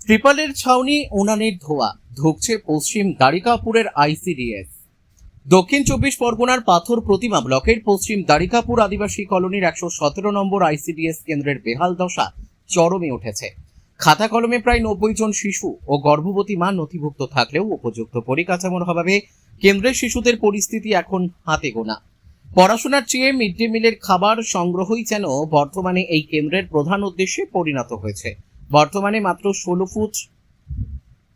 ত্রিপালের ছাউনি উনানের ধোয়া ঢুকছে পশ্চিম দ্বারিকাপুরের আইসিডিএস। দক্ষিণ 24 পরগনার পাথর প্রতিমা ব্লকের পশ্চিম দ্বারিকাপুর আদিবাসী কলোনির 117 নম্বর আইসিডিএস কেন্দ্রের বেহাল দশা চরমে উঠেছে। খাতা কলমে প্রায় 90 জন শিশু ও গর্ভবতী মা নথিভুক্ত থাকলেও উপযুক্ত পরিকাঠামোর অভাবে কেন্দ্রের শিশুদের পরিস্থিতি এখন হাতে গোনা। পড়াশোনার চেয়ে মিড ডে মিলের খাবার সংগ্রহই যেন বর্তমানে এই কেন্দ্রের প্রধান উদ্দেশ্যে পরিণত হয়েছে। বর্তমানে মাত্র 16 ফুট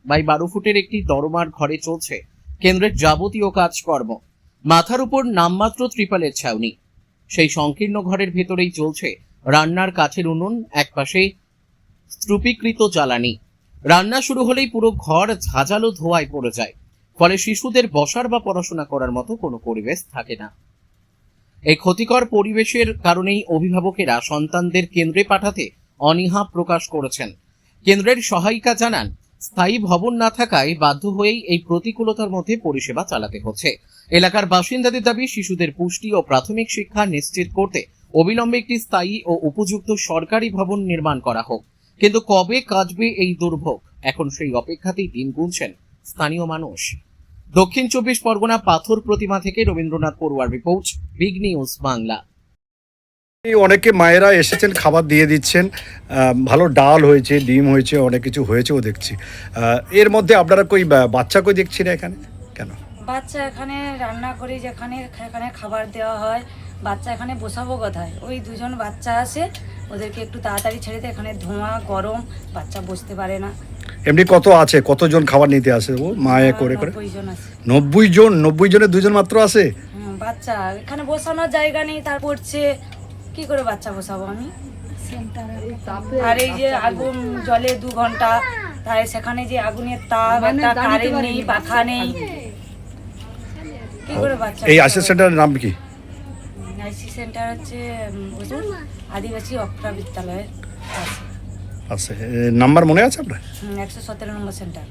বাই 12 ফুটের একটি দরমার ঘরে চলছে কেন্দ্রের যাবতীয় কাজকর্ম। মাথার উপর নামমাত্র ত্রিপালের ছাউনি, সেই সংকীর্ণ ঘরের ভেতরেই চলছে রান্নার কাঠের উনুন, একপাশে স্তূপীকৃত জ্বালানি। রান্না শুরু হলেই পুরো ঘর ঝাঁঝালো ধোঁয়ায় পড়ে যায়, ফলে শিশুদের বসার বা পড়াশোনা করার মতো কোনো পরিবেশ থাকে না। এই ক্ষতিকর পরিবেশের কারণেই অভিভাবকেরা সন্তানদের কেন্দ্রে পাঠাতে অনীহা প্রকাশ করেছেন। কেন্দ্রের সহায়িকা জানান, স্থায়ী ভবন না থাকায় বাধ্য হয়েই এই প্রতিকূলতার মধ্যে পরিষেবা চালাতে হচ্ছে। এলাকার বাসিন্দাদের দাবি, শিশুদের পুষ্টি ও প্রাথমিক শিক্ষা নিশ্চিত করতে অবিলম্বে একটি স্থায়ী ও উপযুক্ত সরকারি ভবন নির্মাণ করা হোক। কিন্তু কবে কাটবে এই দুর্ভোগ, এখন সেই অপেক্ষাতেই দিন গুনছেন স্থানীয় মানুষ। দক্ষিণ 24 পরগনা পাথর প্রতিমা থেকে রবীন্দ্রনাথ পড়ুয়ার রিপোর্ট, বিগ নিউজ বাংলা। অনেকে মায়েরা এসেছেন, খাবার দিয়ে দিচ্ছেন, ভালো ডাল হয়েছে, ডিম হয়েছে, অনেক কিছু হয়েছেও দেখছি। এর মধ্যে আপনারা কই বাচ্চা কই দেখছি না এখানে কেন? বাচ্চা এখানে রান্না করি, যেখানে এখানে খাবার দেওয়া হয়, বাচ্চা এখানে বসাবো কোথায়? ওই দুজন বাচ্চা আসে, ওদেরকে একটু তাড়াতাড়ি ছেড়ে দেয়। এখানে ধোঁয়া গরম, বাচ্চা বসতে পারে না। এমনি কত আছে, কতজন খাবার নিতে আসে? ও মায়ে করে করে 90 জন আছে। 90 জন? 90 জনের দুজন মাত্র আসে? বাচ্চা এখানে বসানোর জায়গা নেই, তার পড়ছে কি করে বাচ্চা বসাবো আমি? আর এই যে আগুন জলে 2 ঘন্টা, তাই সেখানে যে আগুনের তাপ, একটা কারেন্ট নেই, পাখা নেই, কি করে বাচ্চা? এই আইসি সেন্টারের নাম কি? আইসি সেন্টার হচ্ছে আদিবাসী অপ্রা বিদ্যালয়ের আছে। নাম্বার মনে আছে আপনার? 117 নম্বর সেন্টার।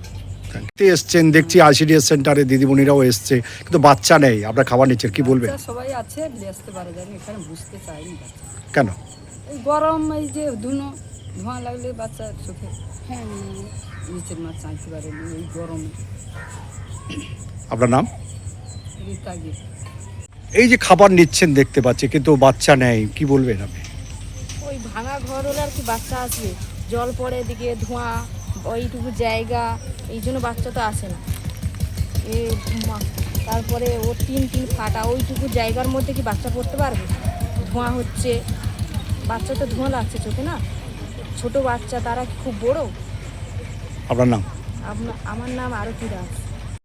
এসছেন দেখছি আইসিডিএস সেন্টারে, দিদিমণিরাও এসছে, কিন্তু বাচ্চা নেই। আপনার খাবার নিচ্ছেন, কি বলবেন? সবাই আছে, আসতে পারে, জানি এখানে বুঝতে চাইনি। কেন? এই গরম, এই যে ধোঁয়া লাগলে বাচ্চা চোখে নিচের মাছ চাইতে পারেনি এই গরমে। আপনার নাম? রিতাগি। এই যে খাবার নিচ্ছেন দেখতে পাচ্ছি, কিন্তু বাচ্চা নেই, কি বলবেন আপনি? ওই ভাঙা ঘর হলে আর কি বাচ্চা আসবে? জল পড়ে, এদিকে ধোঁয়া, ওইটুকু জায়গা, এই জন্য বাচ্চা তো আসে না। তারপরে ও টিন ফাটা, ওইটুকু জায়গার মধ্যে কি বাচ্চা পড়তে পারবে? ধোঁয়া হচ্ছে, বাচ্চা তো ধোঁয়া লাগছে চোখে না। ছোট বাচ্চা, তারা কি খুব বড়? আপনার নাম? আমার নাম আরতি দাস।